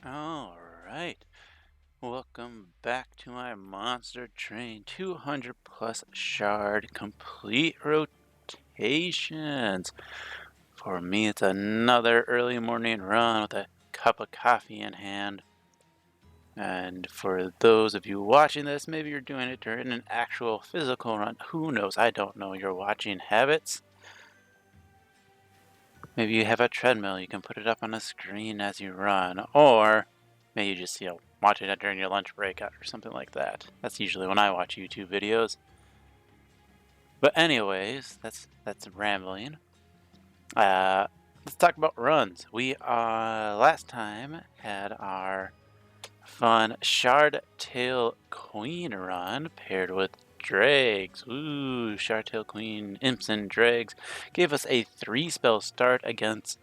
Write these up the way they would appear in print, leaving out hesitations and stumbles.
All right. Welcome back to my monster train 200 plus shard complete rotations. For me, it's another early morning run with a cup of coffee in hand. And for those of you watching this, maybe you're doing it during an actual physical run. Who knows? I don't know your watching habits. Maybe you have a treadmill, you can put it up on a screen as you run, or maybe you just, watching it during your lunch break or something like that. That's usually when I watch YouTube videos. But anyways, that's rambling. Let's talk about runs. We last time had our fun Shard Tail Queen run paired with Dregs. Ooh, Shard Tail Queen, Imps and Dregs gave us a 3-spell start against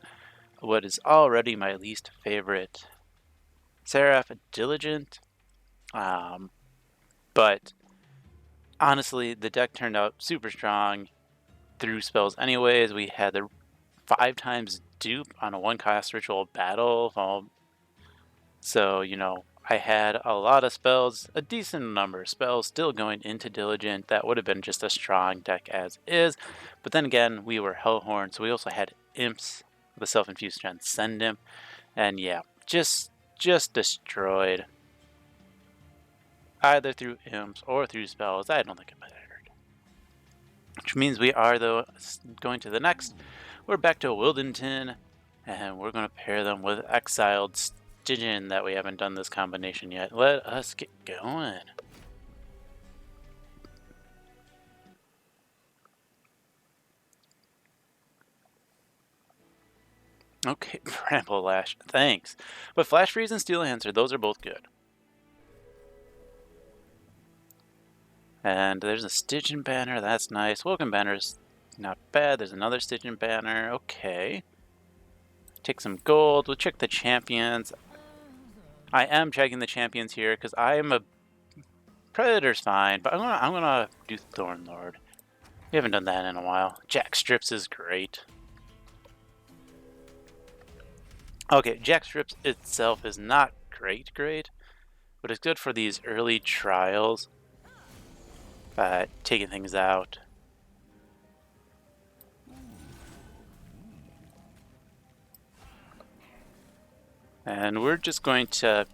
what is already my least favorite Seraph Diligent. But honestly, the deck turned out super strong through spells anyways. We had the 5 times dupe on a 1-cost ritual battle. So, I had a lot of spells, a decent number of spells still going into Diligent. That would have been just a strong deck as is. But then again, we were Hellhorn, so we also had Imps, the self-infused Transcendent. And yeah, just destroyed. Either through imps or through spells. I don't think it mattered. Which means we are, though, going to the next. We're back to Wildington, and we're going to pair them with exiled Stygian that we haven't done this combination yet. Let us get going. Okay, Bramble Lash, thanks. But Flash Freeze and Steel Answer, those are both good. And there's a Stygian banner, that's nice. Welcome banner's not bad. There's another Stygian banner, okay. Take some gold, we'll check the champions. I am checking the champions here because I'm a Predator's fine, but I'm gonna do Thornlord. We haven't done that in a while. Jack Strips is great. Okay, Jack Strips itself is not great, but it's good for these early trials. Taking things out. And we're just going to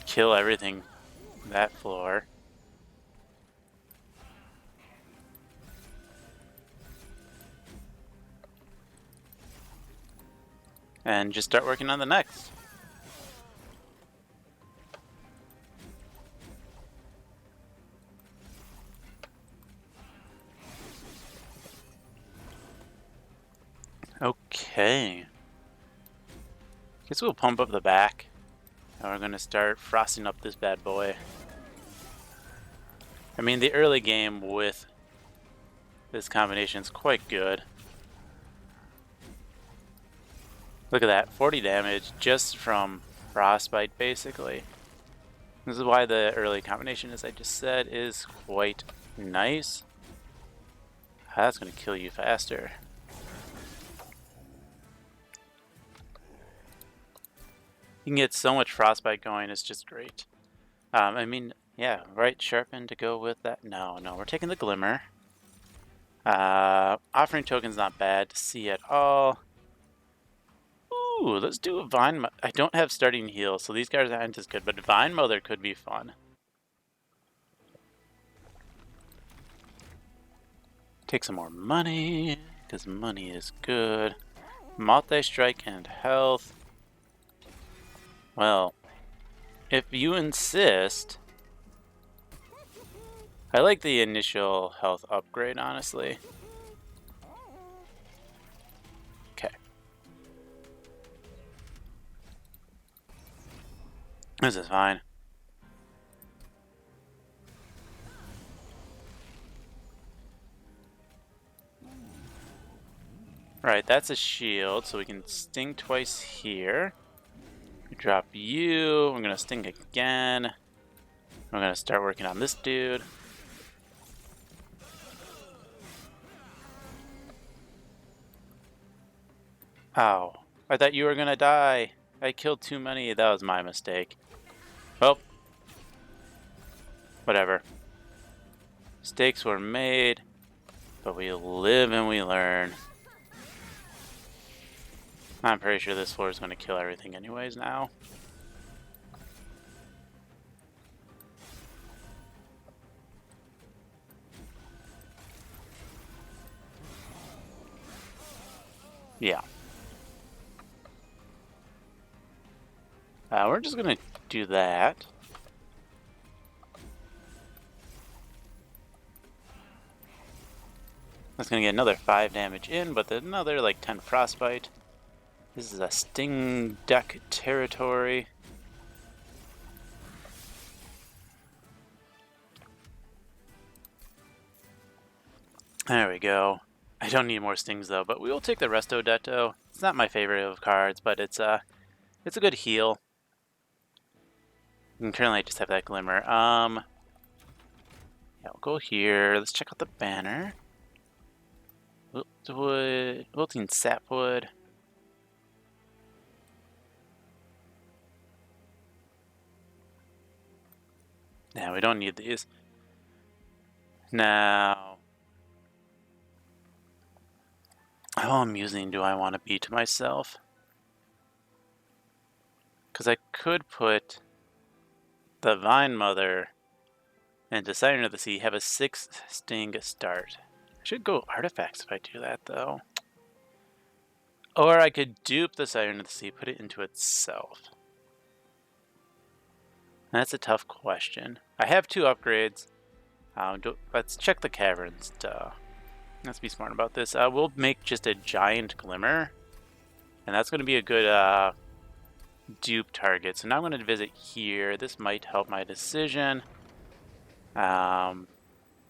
kill everything that floor. And just start working on the next. Okay. Guess we'll pump up the back. And we're going to start frosting up this bad boy. I mean, the early game with this combination is quite good. Look at that, 40 damage just from Frostbite, basically. This is why the early combination, as I just said, is quite nice. That's going to kill you faster. You can get so much Frostbite going, it's just great. I mean, yeah, right, Sharpen to go with that. No, we're taking the Glimmer. Offering Token's not bad to see at all. Ooh, let's do a Vine. I don't have starting heal, so these guys aren't as good, but Vine Mother could be fun. Take some more money, because money is good. Multi-strike and health. Well, if you insist. I like the initial health upgrade, honestly. Okay. This is fine. Right, that's a shield, so we can sting twice here. Drop you. We're gonna sting again. We're gonna start working on this dude. Ow. I thought you were gonna die. I killed too many. That was my mistake. Well, whatever. Mistakes were made, but we live and we learn. I'm pretty sure this floor is going to kill everything anyways now. Yeah. We're just going to do that. That's going to get another 5 damage in, but then another like 10 frostbite. This is a sting deck territory. There we go. I don't need more stings though, but we will take the Resto Detto. It's not my favorite of cards, but it's a good heal. And currently I just have that Glimmer. Yeah, we'll go here. Let's check out the banner. Wilting Sapwood. Yeah, we don't need these. Now, how amusing do I want to be to myself? Because I could put the Vine Mother into Siren of the Sea, have a 6 sting start. I should go artifacts if I do that, though. Or I could dupe the Siren of the Sea, put it into itself. That's a tough question. I have 2 upgrades. Let's check the caverns. Let's be smart about this. We'll make just a giant Glimmer. And that's going to be a good dupe target. So now I'm going to visit here. This might help my decision. Yeah.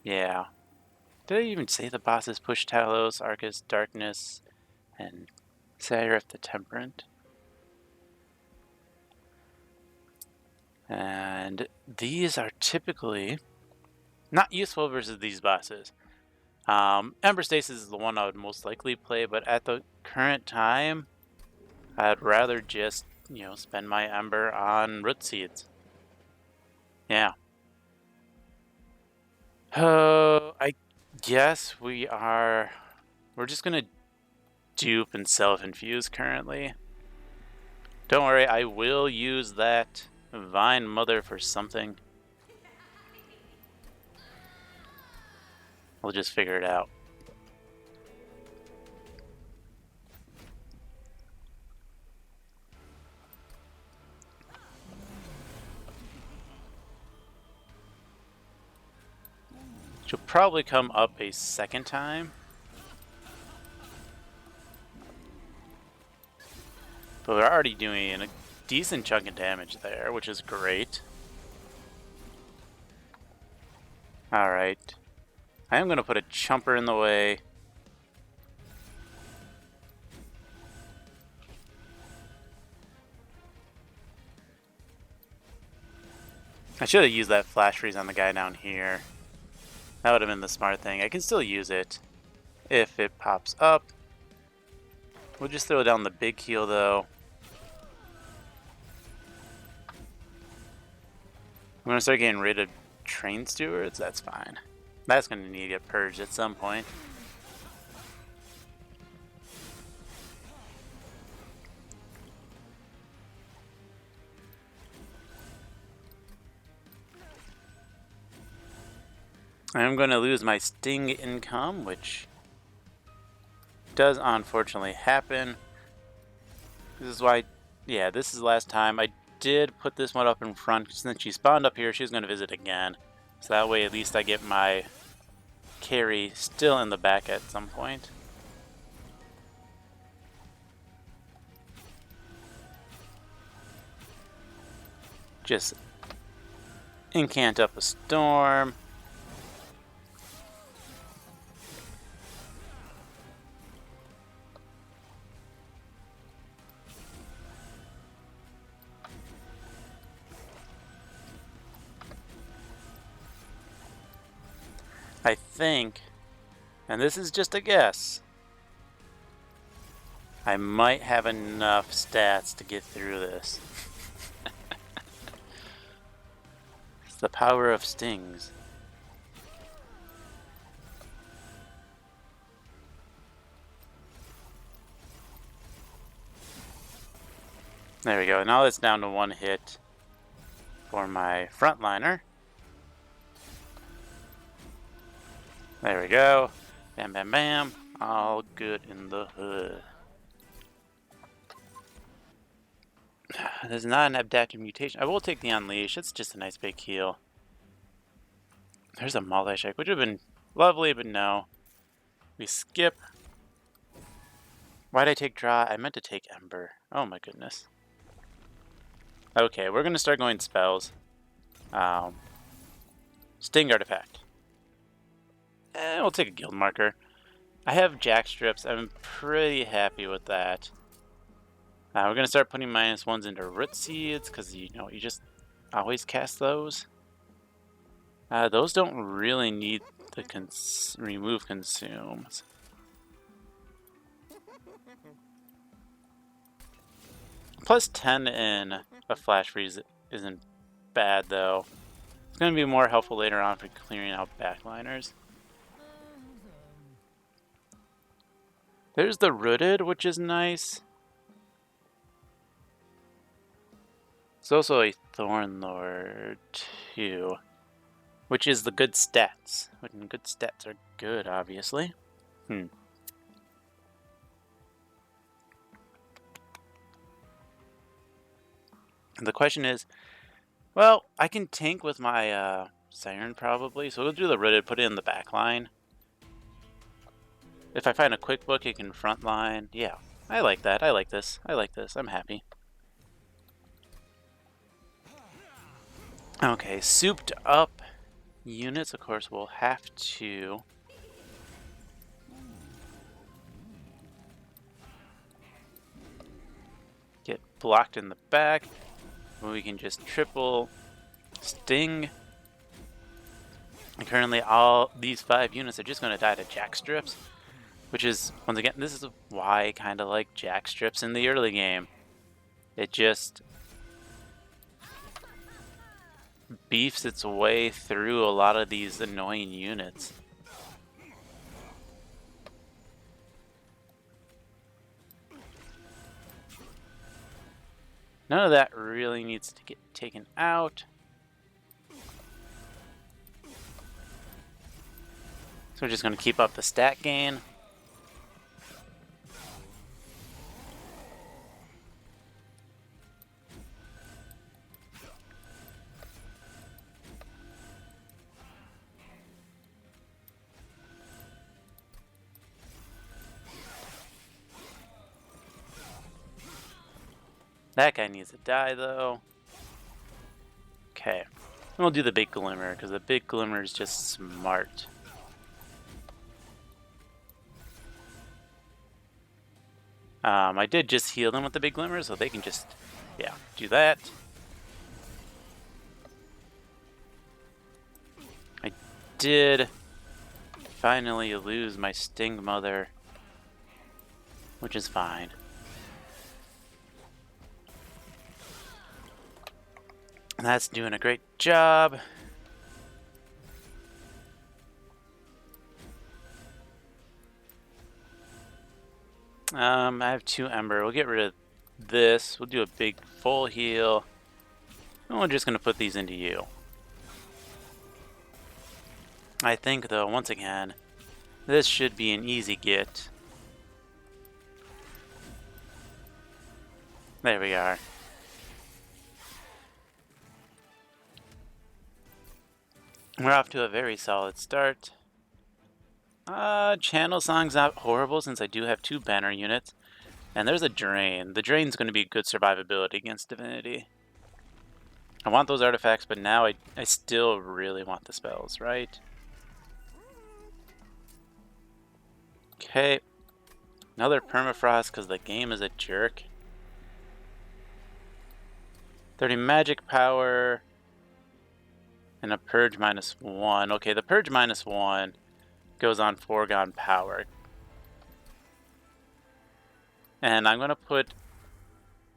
Did I even say the bosses push Talos, Archus, Darkness, and Seraph the Temperant? And these are typically not useful versus these bosses. Ember Stasis is the one I would most likely play, but at the current time, I'd rather just, spend my Ember on Root Seeds. Yeah. I guess we're just gonna dupe and self-infuse currently. Don't worry, I will use that Vine Mother for something. We'll just figure it out. She'll probably come up a second time. But we're already doing a decent chunk of damage there, which is great. Alright. I am going to put a chumper in the way. I should have used that flash freeze on the guy down here. That would have been the smart thing. I can still use it if it pops up. We'll just throw down the big heal though. I'm going to start getting rid of train stewards. That's fine. That's going to need to get purged at some point. I'm going to lose my sting income, which does unfortunately happen. This is why, yeah, this is the last time. I did put this one up in front. Since she spawned up here, she's going to visit again. So that way at least I get my carry still in the back at some point. Just incant up a storm. I think, and this is just a guess, I might have enough stats to get through this. It's the power of stings. There we go. Now it's down to 1 hit for my frontliner. There we go. Bam, bam, bam. All good in the hood. There's not an adaptive mutation. I will take the Unleash. It's just a nice big heal. There's a multi-check, which would have been lovely, but no. We skip. Why'd I take Draw? I meant to take Ember. Oh my goodness. Okay, we're going to start going spells. Sting Artifact. We'll take a Guild Marker. I have Jack Strips. I'm pretty happy with that. We're going to start putting -1s into Root Seeds, because, you know, you just always cast those. Those don't really need the remove consumes. Plus 10 in a Flash Freeze isn't bad, though. It's going to be more helpful later on for clearing out backliners. There's the Rooted, which is nice. There's also a Thorn Lord, too, which is the good stats. And good stats are good, obviously. The question is, well, I can tank with my Siren probably, so we'll do the Rooted, put it in the back line. If I find a quick book, it can front line. Yeah, I like that. I like this. I like this. I'm happy. Okay, souped up units, of course, we'll have to get blocked in the back. We can just triple Sting. And currently all these 5 units are just going to die to Jack Strips, which is, once again, this is why I kind of like Jack Strips in the early game. It just beefs its way through a lot of these annoying units. None of that really needs to get taken out. So we're just going to keep up the stat gain. That guy needs to die, though. Okay. And we'll do the Big Glimmer, because the Big Glimmer is just smart. I did just heal them with the Big Glimmer, so they can just, yeah, do that. I did finally lose my Sting Mother, which is fine. That's doing a great job. I have 2 Ember. We'll get rid of this. We'll do a big full heal. And we're just going to put these into you. I think, though, once again, this should be an easy get. There we are. We're off to a very solid start. Channel Song's not horrible since I do have 2 banner units. And there's a Drain. The Drain's going to be good survivability against Divinity. I want those artifacts, but now I still really want the spells, right? Okay. Another Permafrost because the game is a jerk. 30 magic power. And a Purge -1. Okay, the Purge -1 goes on Foregone Power. And I'm going to put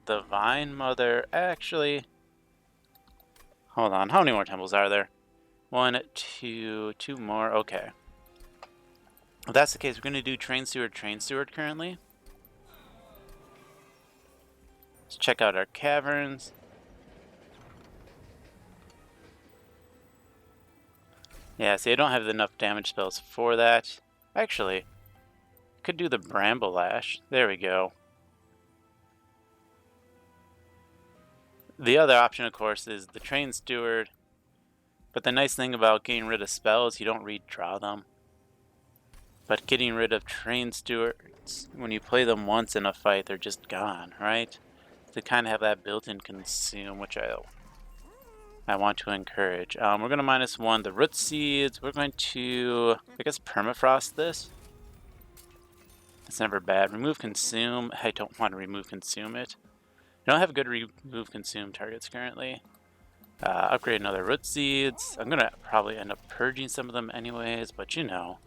the Vine Mother... Actually... Hold on, how many more temples are there? 1, 2, 2 more, okay. If that's the case, we're going to do Train Steward currently. Let's check out our caverns. Yeah, see, I don't have enough damage spells for that. Actually, could do the Bramble Lash. There we go. The other option, of course, is the Train Steward. But the nice thing about getting rid of spells, you don't redraw them. But getting rid of Train Stewards, when you play them once in a fight, they're just gone, right? They kind of have that built-in consume, which I want to encourage. We're going to -1 the Root Seeds. We're going to, I guess, Permafrost this. It's never bad. Remove Consume. I don't want to remove Consume it. I don't have good remove Consume targets currently. Upgrade another Root Seeds. I'm going to probably end up purging some of them anyways, but you know.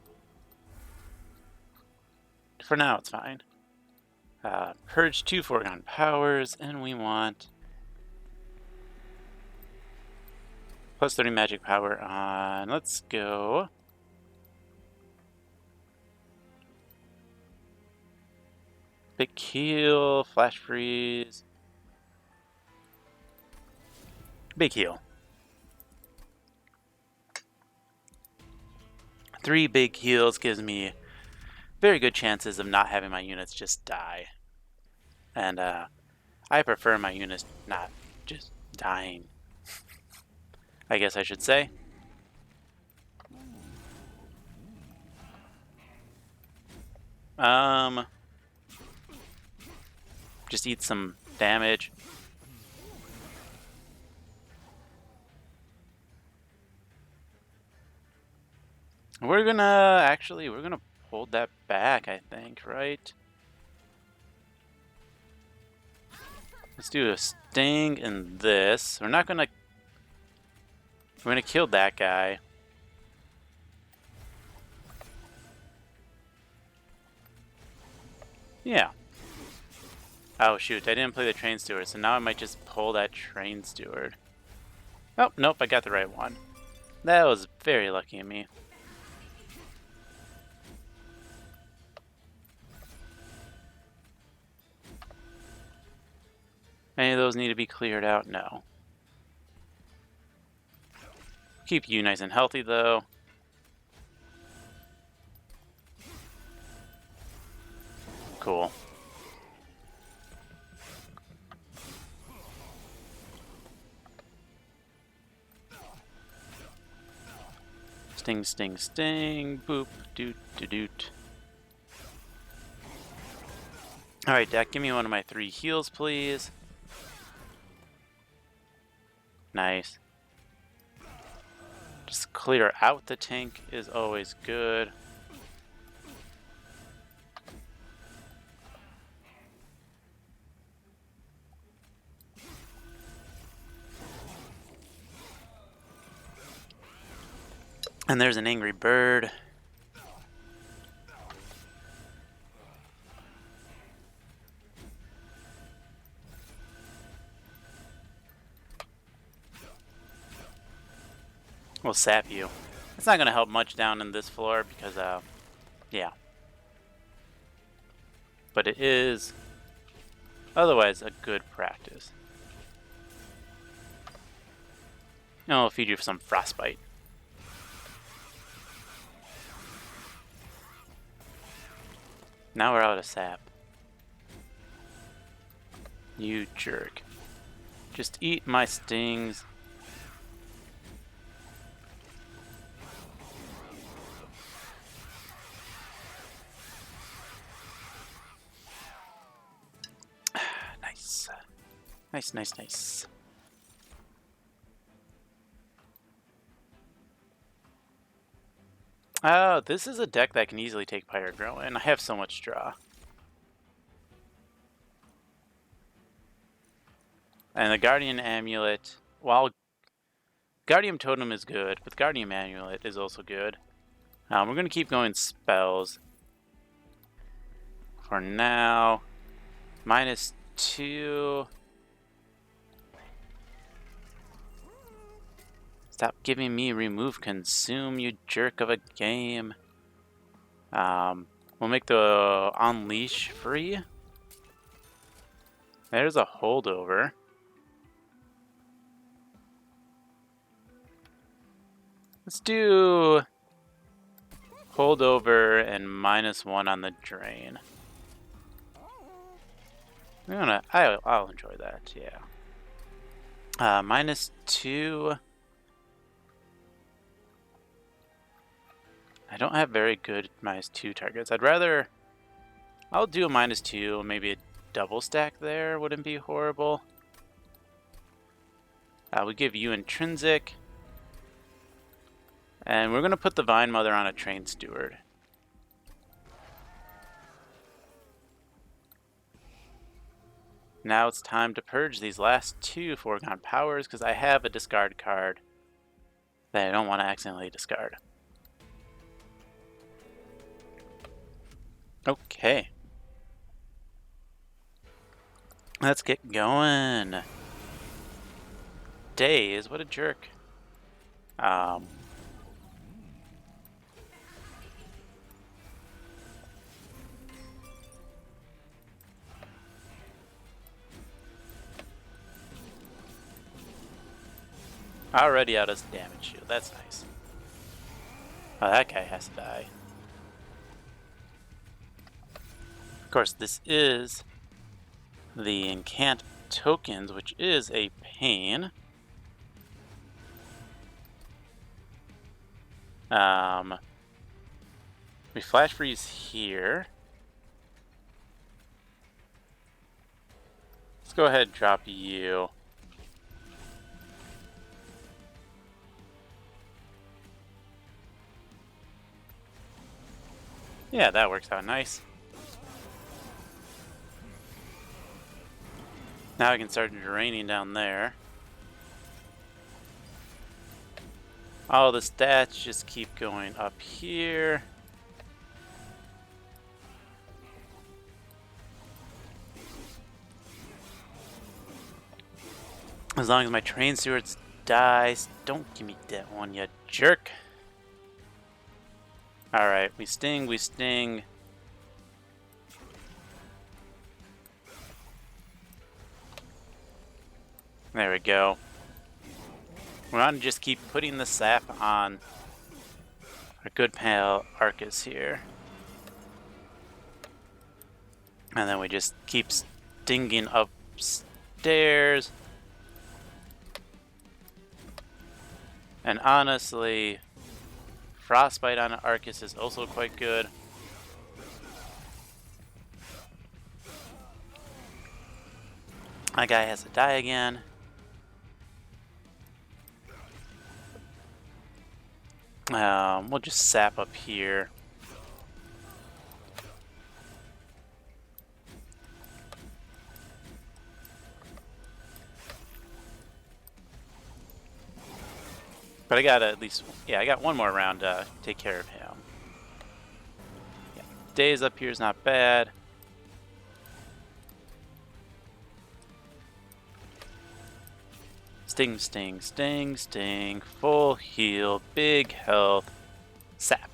For now, it's fine. Purge 2 foregone powers, and we want plus 30 magic power on. Let's go. Big heal, flash freeze. Big heal. 3 big heals gives me very good chances of not having my units just die. And I prefer my units not just dying, I guess I should say. Just eat some damage. We're gonna hold that back, I think, right? Let's do a sting in this. We're gonna kill that guy. Yeah. Oh shoot, I didn't play the Train Steward, so now I might just pull that Train Steward. Oh, nope, I got the right one. That was very lucky of me. Any of those need to be cleared out? No. Keep you nice and healthy, though. Cool. Sting, sting, sting. Boop, doot, doot, doot. Alright, Dak, give me one of my 3 heals, please. Nice. Just clear out the tank is always good. And there's an angry bird. We'll sap you. It's not going to help much down in this floor because, yeah. But it is otherwise a good practice. And I'll feed you some frostbite. Now we're out of sap. You jerk. Just eat my stings. Nice. Nice, nice, nice. Oh, this is a deck that can easily take Pirate Grow, and I have so much draw. And the Guardian Amulet, while Guardian Totem is good, but the Guardian Amulet is also good. We're going to keep going spells for now. -2. Stop giving me remove consume, you jerk of a game. We'll make the unleash free. There's a holdover. Let's do holdover and -1 on the drain. I'll enjoy that, yeah. -2. I don't have very good -2 targets. I'll do a -2, maybe a double stack there wouldn't be horrible. We give you intrinsic. And we're going to put the Vine Mother on a Train Steward. Now it's time to purge these last 2 foregone powers because I have a discard card that I don't want to accidentally discard. Okay. Let's get going. Days, what a jerk. Already out of damage shield, that's nice. Oh, that guy has to die. Of course, this is the Incant tokens, which is a pain. We flash freeze here. Let's go ahead and drop you. Yeah, that works out nice. Now I can start draining down there. All the stats just keep going up here. As long as my train stewards dies, don't give me that one, you jerk. Alright, we sting, we sting. There we go. We're going to just keep putting the sap on our good pal Archus here. And then we just keep stinging upstairs. And honestly, Frostbite on Archus is also quite good. My guy has to die again. We'll just sap up here. But I got at least, yeah, I got one more round to take care of him. Yeah, days up here is not bad. Sting, sting, sting, sting, full heal, big health, sap.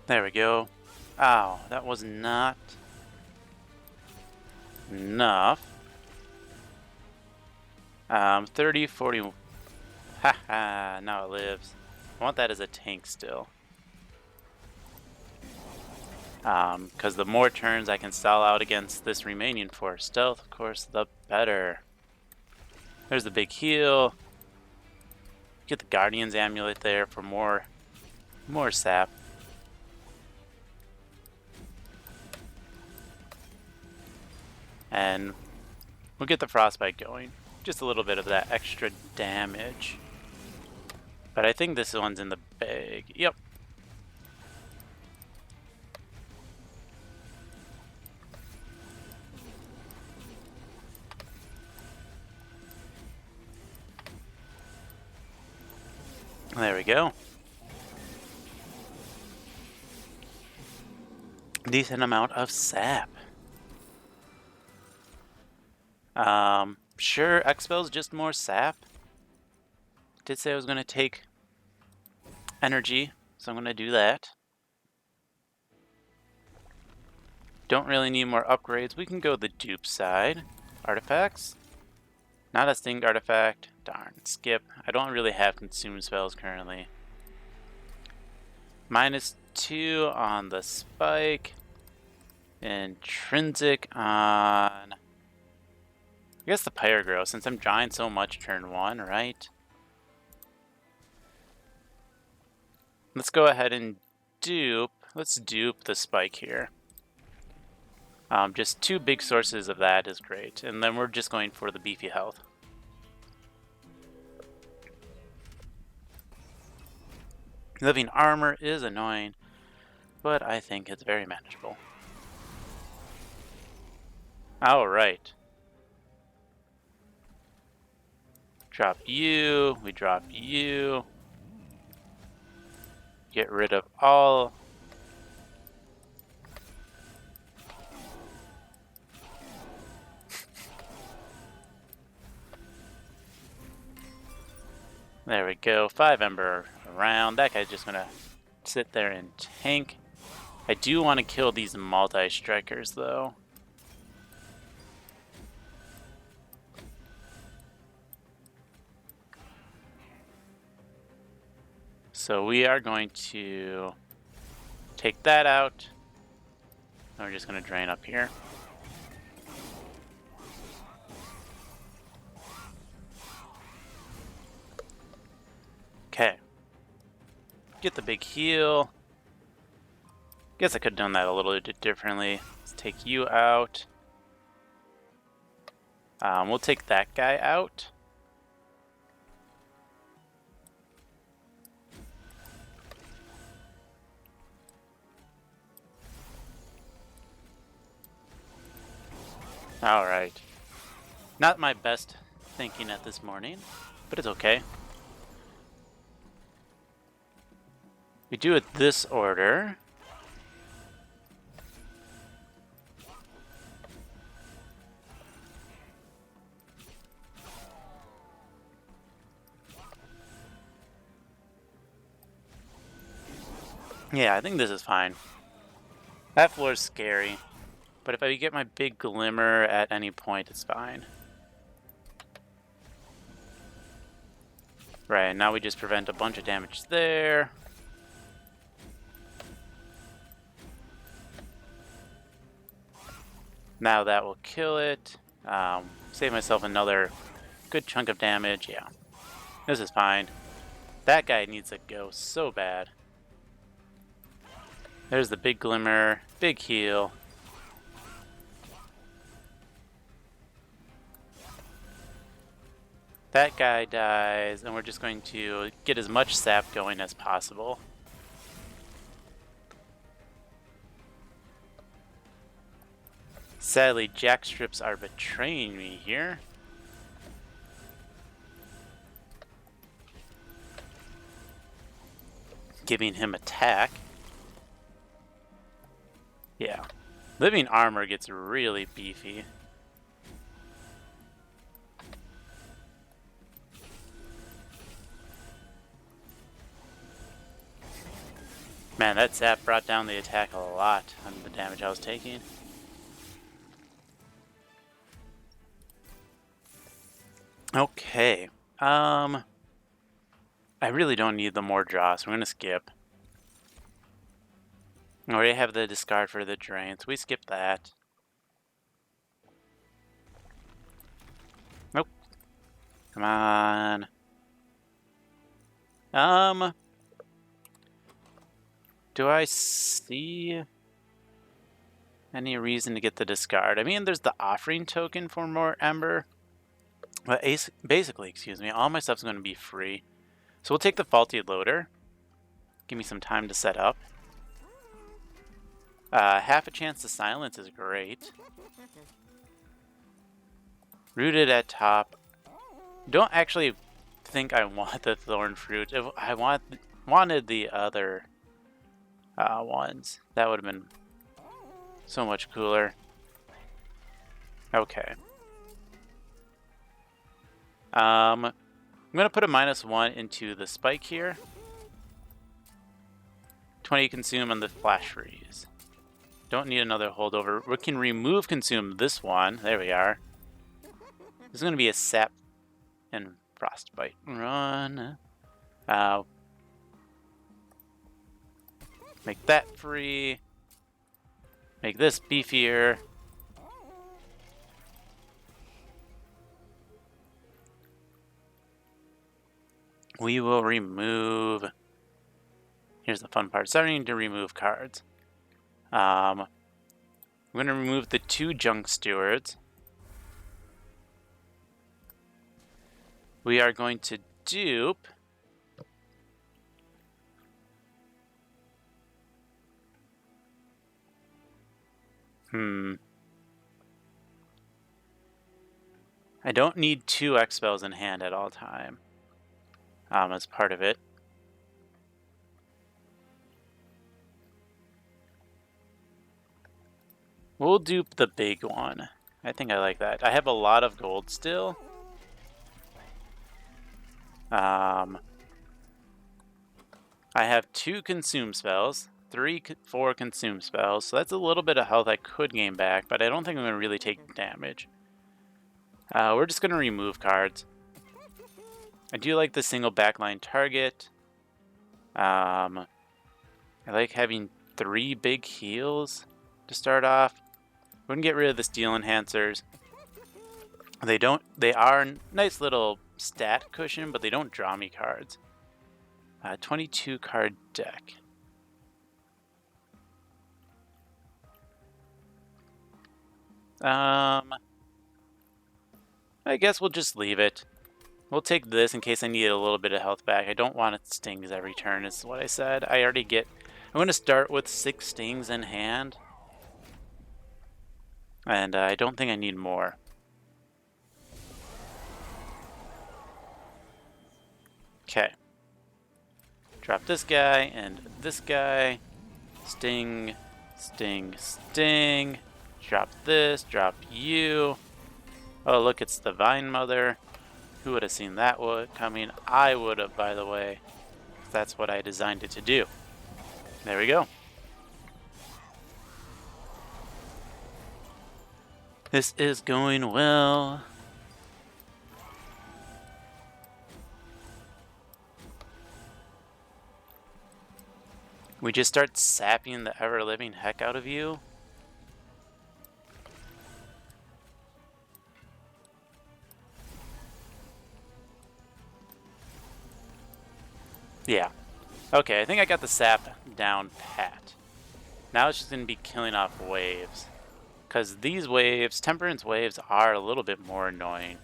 There we go. Ow, that was not enough. 30, 40. Haha, now it lives. I want that as a tank still. Because the more turns I can stall out against this remaining for stealth, of course, the better. There's the big heal. Get the Guardian's Amulet there for more sap. And we'll get the Frostbite going. Just a little bit of that extra damage. But I think this one's in the bag. Yep. There we go. Decent amount of sap. Sure, Expel's just more sap. Did say I was going to take energy, so I'm going to do that. Don't really need more upgrades. We can go the dupe side. Artifacts. Not a stinged artifact. Darn, skip. I don't really have consume spells currently. -2 on the spike. Intrinsic on... I guess the Pyrogrow, since I'm drawing so much turn 1, right? Let's go ahead and dupe. Let's dupe the spike here. Just 2 big sources of that is great. And then we're just going for the beefy health. Living armor is annoying, but I think it's very manageable. Alright. Drop you, we drop you. Get rid of all. There we go, 5 Ember around. That guy's just gonna sit there and tank. I do want to kill these multi-strikers though. So we are going to take that out. And we're just going to drain up here. Okay. Get the big heal. Guess I could have done that a little bit differently. Let's take you out. We'll take that guy out. Alright. Not my best thinking at this morning, but it's okay. We do it this order. Yeah, I think this is fine. That floor is scary. But if I get my big glimmer at any point, it's fine. Right, now we just prevent a bunch of damage there. Now that will kill it. Save myself another good chunk of damage. Yeah, this is fine. That guy needs to go so bad. There's the big glimmer, big heal. That guy dies, and we're just going to get as much sap going as possible. Sadly, jackstrips are betraying me here. Giving him attack. Yeah. Living armor gets really beefy. Man, that zap brought down the attack a lot on the damage I was taking. Okay. I really don't need the more draw, so we're gonna skip. I already have the discard for the drain, so we skip that. Nope. Come on. Do I see any reason to get the discard? I mean, there's the offering token for more Ember. But basically, excuse me, all my stuff's going to be free. So we'll take the Faulty Loader. Give me some time to set up. Half a chance to silence is great. Rooted at top. Don't actually think I want the thorn fruit. If I wanted the other ones, that would have been so much cooler. Okay. I'm gonna put a -1 into the spike here. 20 consume on the flash freeze. Don't need another holdover. We can remove consume this one. There we are. This is gonna be a sap and frostbite run. Make that free. Make this beefier. We will remove... Here's the fun part. Starting to remove cards. We're going to remove the 2 junk stewards. We are going to dupe... I don't need 2 X-Spells in hand at all time. As part of it. We'll dupe the big one. I think I like that. I have a lot of gold still. I have 2 consume spells, 4 consume spells, so that's a little bit of health I could gain back, but I don't think I'm going to really take damage. We're just going to remove cards. I do like the single backline target. I like having 3 big heals to start off. We're gonna get rid of the steel enhancers. They are nice little stat cushion, but they don't draw me cards. 22 card deck. I guess we'll just leave it. We'll take this in case I need a little bit of health back. I don't want it stings every turn, is what I said. I'm going to start with 6 stings in hand. And I don't think I need more. Okay. Drop this guy and this guy. Sting, sting, sting. Drop this, drop you. Oh, look, it's the Vine Mother. Who would have seen that coming? I would have, by the way. That's what I designed it to do. There we go. This is going well. We just start sapping the ever-living heck out of you. Yeah. Okay, I think I got the sap down pat. Now it's just going to be killing off waves. Because these waves, Temperance waves, are a little bit more annoying.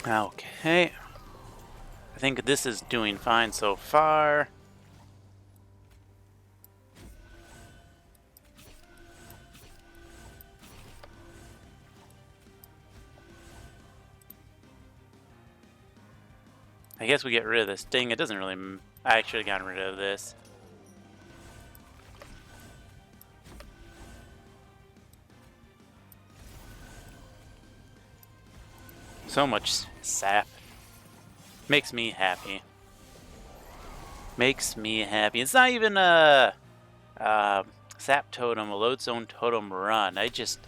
Okay. I think this is doing fine so far. I guess we get rid of this sting. It doesn't really... I should have gotten rid of this. So much sap. Makes me happy. Makes me happy. It's not even a sap totem, a lodestone totem run. I just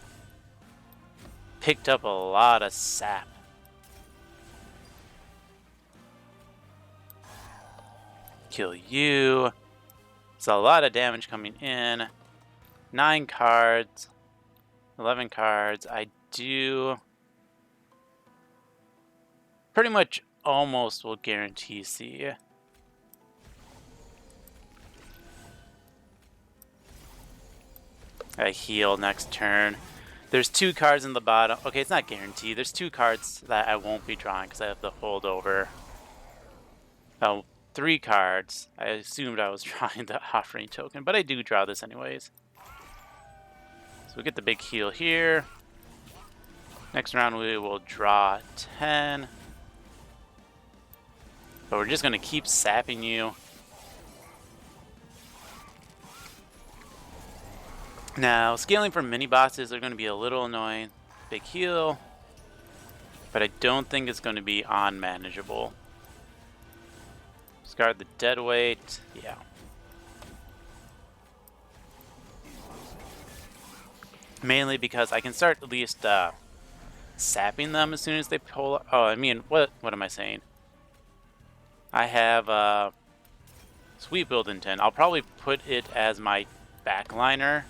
picked up a lot of sap. Kill you. It's a lot of damage coming in. 9 cards. 11 cards. I do... pretty much almost will guarantee see. I heal next turn. There's 2 cards in the bottom. Okay, it's not guaranteed. There's 2 cards that I won't be drawing because I have the holdover. Oh, 3 cards. I assumed I was drawing the offering token, but I do draw this anyways. So we get the big heal here. Next round we will draw 10. But we're just going to keep sapping you. Now, scaling for mini bosses are going to be a little annoying. Big heal. But I don't think it's going to be unmanageable. Discard the dead weight. Yeah. Mainly because I can start at least sapping them as soon as they pull. Oh, I mean, what am I saying? I have Sweet Buildington. I'll probably put it as my backliner.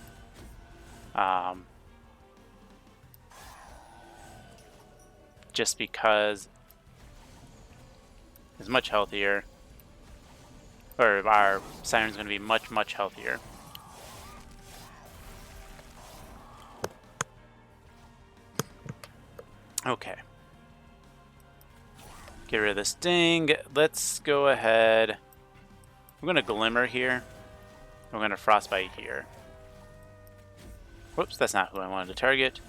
Just because it's much healthier. Or our Siren's going to be much, much healthier. Okay. Get rid of the Sting. Let's go ahead. We're going to Glimmer here. We're going to Frostbite here. Whoops, that's not who I wanted to target.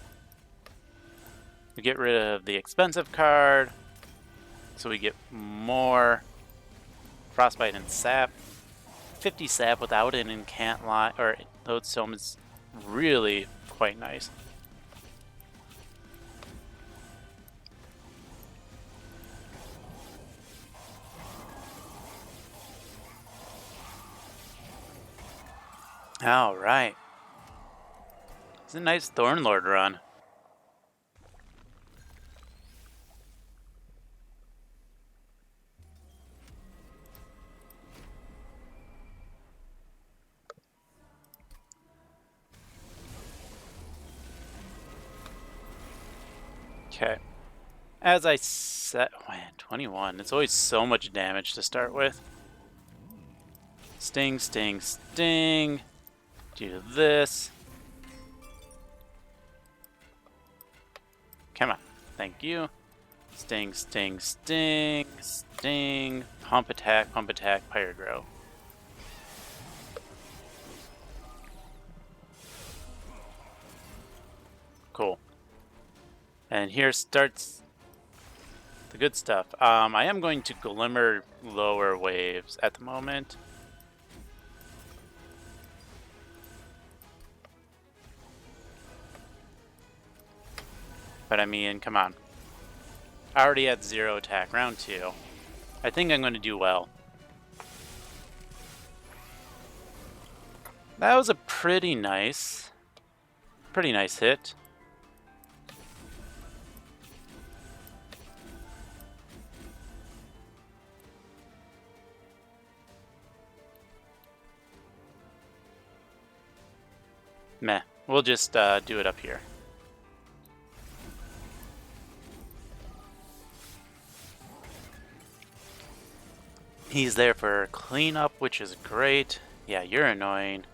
We get rid of the expensive card. So we get more Frostbite and Sap. 50 Sap without an Incant line, or Lodestone is really quite nice. All right. It's a nice Thornlord run. Okay. As I said, oh man, 21. It's always so much damage to start with. Sting, sting, sting. Do this. Come on. Thank you. Sting, sting, sting, sting. Pump attack, Pyrogrow. Cool. And here starts the good stuff. I am going to Glimmer lower waves at the moment. But I mean, come on. I already had 0 attack, round 2. I think I'm going to do well. That was a pretty nice hit. Meh. We'll just do it up here. He's there for cleanup, which is great. Yeah, you're annoying.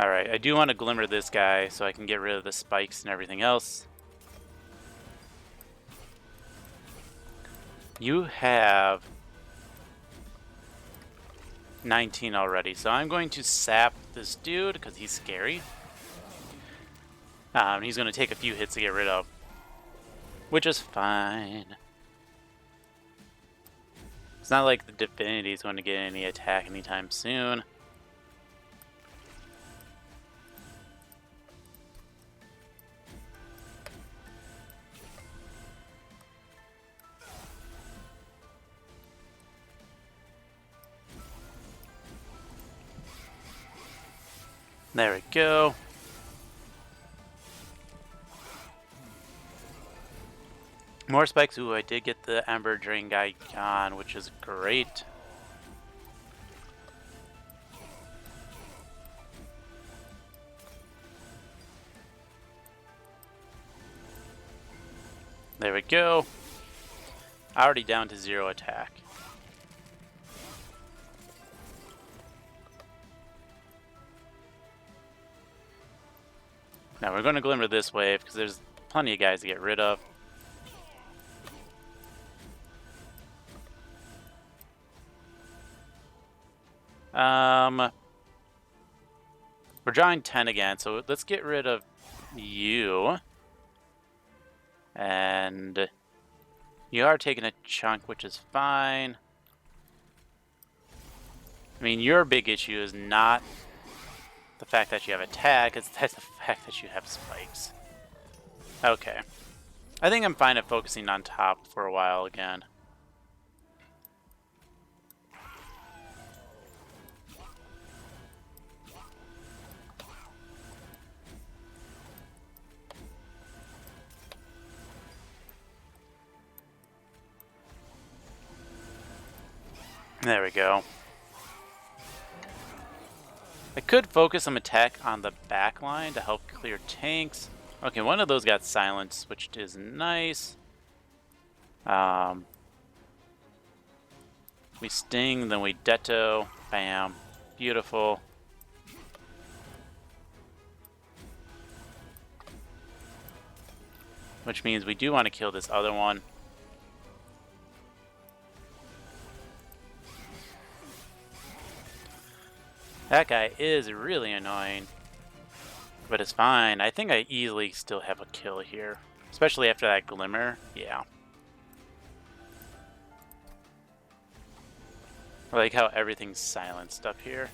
Alright, I do want to Glimmer this guy so I can get rid of the spikes and everything else. You have 19 already, so I'm going to sap this dude because he's scary. He's going to take a few hits to get rid of, which is fine. It's not like the Divinity is going to get any attack anytime soon. There we go. More spikes. Ooh, I did get the Ember Drain guy on, which is great. There we go. Already down to 0 attack. Now we're going to Glimmer this wave because there's plenty of guys to get rid of. We're drawing 10 again, so let's get rid of you. And you are taking a chunk, which is fine. I mean, your big issue is not the fact that you have attack, it's the fact that you have spikes. Okay. I think I'm fine at focusing on top for a while again. There we go. I could focus some attack on the back line to help clear tanks. Okay, one of those got silenced, which is nice. We sting, then we detto. Bam. Beautiful. Which means we do want to kill this other one. That guy is really annoying. But it's fine. I think I easily still have a kill here. Especially after that glimmer. Yeah. I like how everything's silenced up here.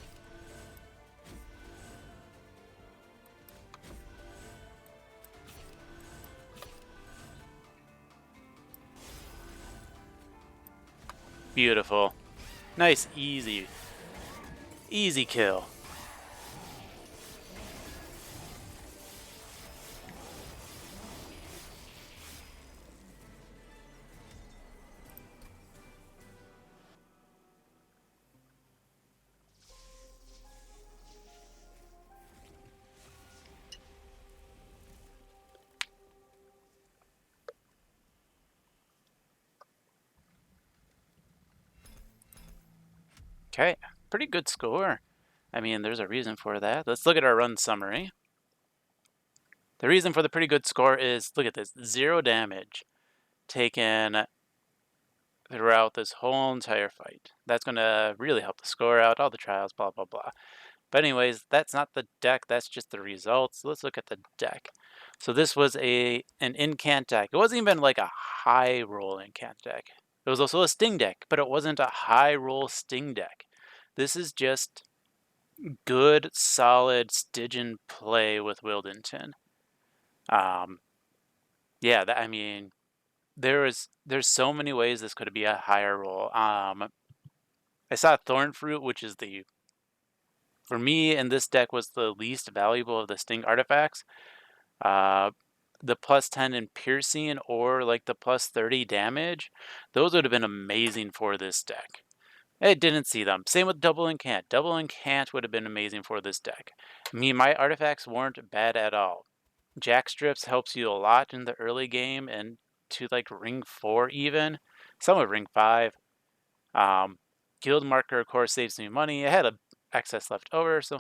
Beautiful. Nice, easy kill. Okay, pretty good score. I mean, there's a reason for that. Let's look at our run summary. The reason for the pretty good score is, look at this, 0 damage taken throughout this whole entire fight. That's going to really help the score out, all the trials, blah, blah, blah. But anyways, that's not the deck, that's just the results. Let's look at the deck. So this was an incant deck. It wasn't even like a high roll incant deck. It was also a sting deck, but it wasn't a high roll sting deck. This is just good, solid Stygian play with Wildington. Yeah, I mean, there's so many ways this could be a higher roll. I saw Thornfruit, which is for me in this deck was the least valuable of the Sting artifacts. The plus 10 in piercing or like the plus 30 damage, those would have been amazing for this deck. I didn't see them. Same with Double Incant. Double Incant would have been amazing for this deck. I mean, my artifacts weren't bad at all. Jack Strips helps you a lot in the early game and to like ring 4 even. Some of ring 5. Guild Marker, of course, saves me money. I had a excess left over, so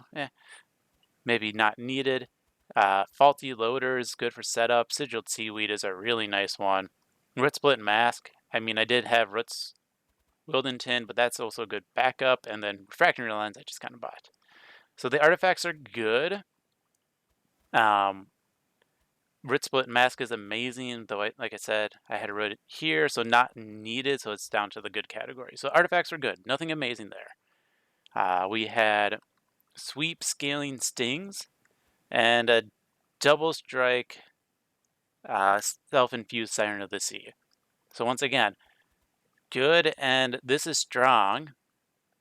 maybe not needed. Faulty Loader is good for setup. Sigiled Seaweed is a really nice one. Root Split Mask. I mean, I did have Roots Wildington, but that's also a good backup. And then Refractory Lens I just kind of bought. So the artifacts are good. Root Split Mask is amazing, though, like I said, I had a root here, so not needed, so it's down to the good category. So artifacts are good. Nothing amazing there. We had Sweep Scaling Stings and a Double Strike Self-Infused Siren of the Sea. So once again, good, and this is strong,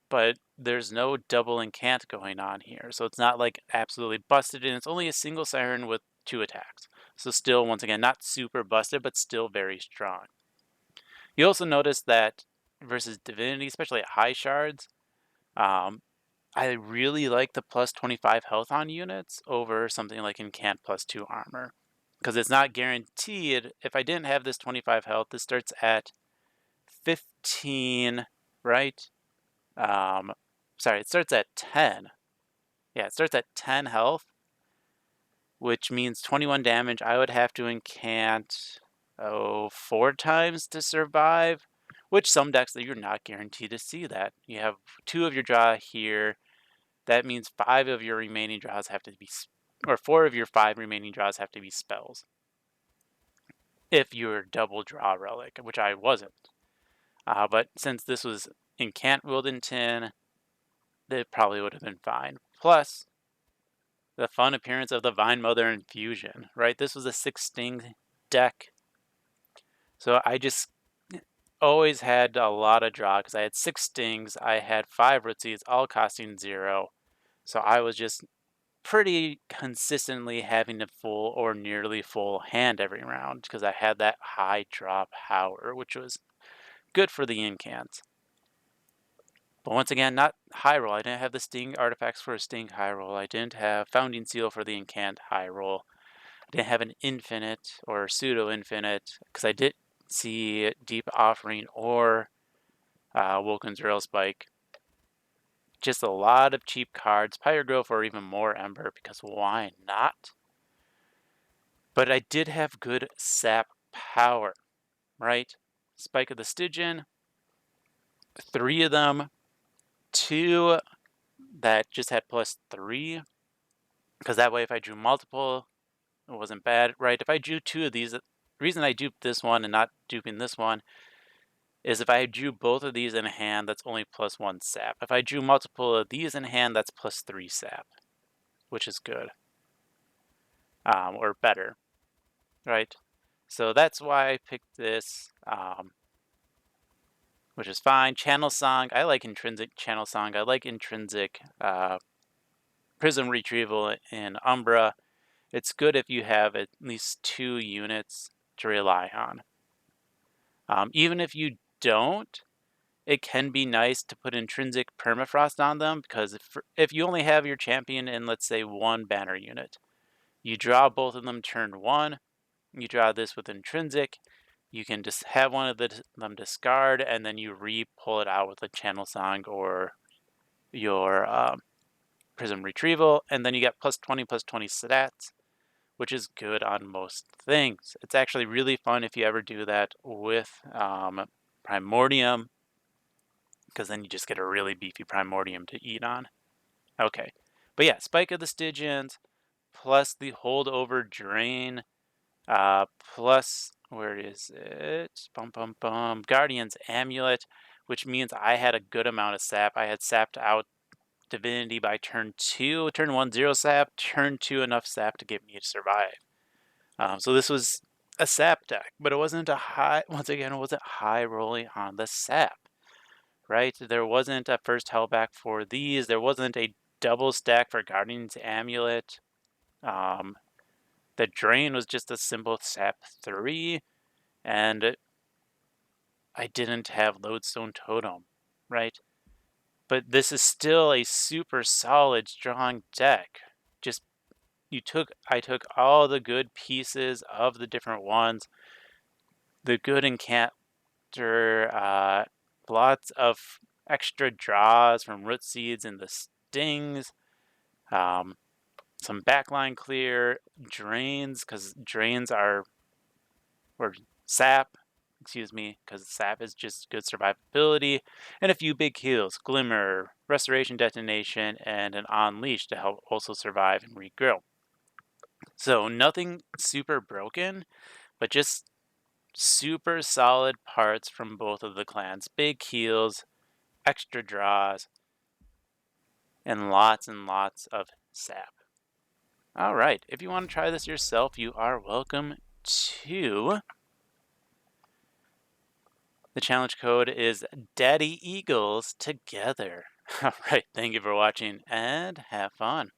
but there's no double incant going on here. So it's not like absolutely busted, and it's only a single Siren with 2 attacks. So still, once again, not super busted, but still very strong. You also notice that versus Divinity, especially at high shards, I really like the plus 25 health on units over something like Incant plus 2 armor. Because it's not guaranteed. If I didn't have this 25 health, this starts at 15, right? Sorry, it starts at 10. Yeah, it starts at 10 health, which means 21 damage. I would have to incant 4 times to survive, which some decks that you're not guaranteed to see that. You have 2 of your draw here. That means 5 of your remaining draws have to be, or 4 of your 5 remaining draws have to be spells. If you're double draw relic, which I wasn't. But since this was Incant Wildenton, it probably would have been fine. Plus, the fun appearance of the Vine Mother Infusion, right? This was a 6-sting deck. So I just always had a lot of draw because I had 6 stings, I had 5 Rootsies, all costing 0. So I was just pretty consistently having a full or nearly full hand every round because I had that high draw power, which was good for the incants. But once again, not high roll. I didn't have the Sting artifacts for a Sting high roll. I didn't have Founding Seal for the incant high roll. I didn't have an infinite or pseudo-infinite because I did see Deep Offering or Woken's Rail Spike. Just a lot of cheap cards, Pyregrowth or even more Ember, because why not? But I did have good sap power, right? Spike of the Stygian, 3 of them, 2 that just had +3, because that way if I drew multiple, it wasn't bad, right? If I drew 2 of these, the reason I duped this one and not duping this one is if I drew both of these in hand, that's only +1 sap. If I drew multiple of these in hand, that's +3 sap, which is good. Or better, right? So that's why I picked this, which is fine. Channel Song, I like intrinsic Channel Song. I like intrinsic Prism Retrieval in Umbra. It's good if you have at least 2 units to rely on. Even if you don't, it can be nice to put intrinsic permafrost on them, because if you only have your champion in, let's say, 1 banner unit, you draw both of them turn 1, you draw this with intrinsic, you can just have one of them discard, and then you re-pull it out with a Channel Song or your Prism Retrieval, and then you get +20, +20 stats, which is good on most things. It's actually really fun if you ever do that with Primordium, because then you just get a really beefy Primordium to eat on. Okay, but yeah, Spike of the Stygians, plus the Holdover Drain, plus, where is it? Guardian's Amulet, which means I had a good amount of sap. I had sapped out Divinity by turn 2, turn 1 0 sap, turn 2 enough sap to get me to survive. So this was a sap deck, but it wasn't a high, once again, it wasn't high rolling on the sap, right? There wasn't a first hellback for these. There wasn't a double stack for Guardian's Amulet. The drain was just a simple sap 3, and I didn't have Lodestone Totem, right? But this is still a super solid, strong deck. Just I took all the good pieces of the different ones, the good encounter, lots of extra draws from Root Seeds and the Stings, some backline clear, drains, because drains are, or sap, excuse me, because sap is just good survivability, and a few big heals, Glimmer, Restoration Detonation, and an Unleash to help also survive and regrow. So nothing super broken, but just super solid parts from both of the clans. Big heals, extra draws, and lots of sap. Alright, if you want to try this yourself, you are welcome to. The challenge code is DaddyEaglesTogether. Alright, thank you for watching and have fun.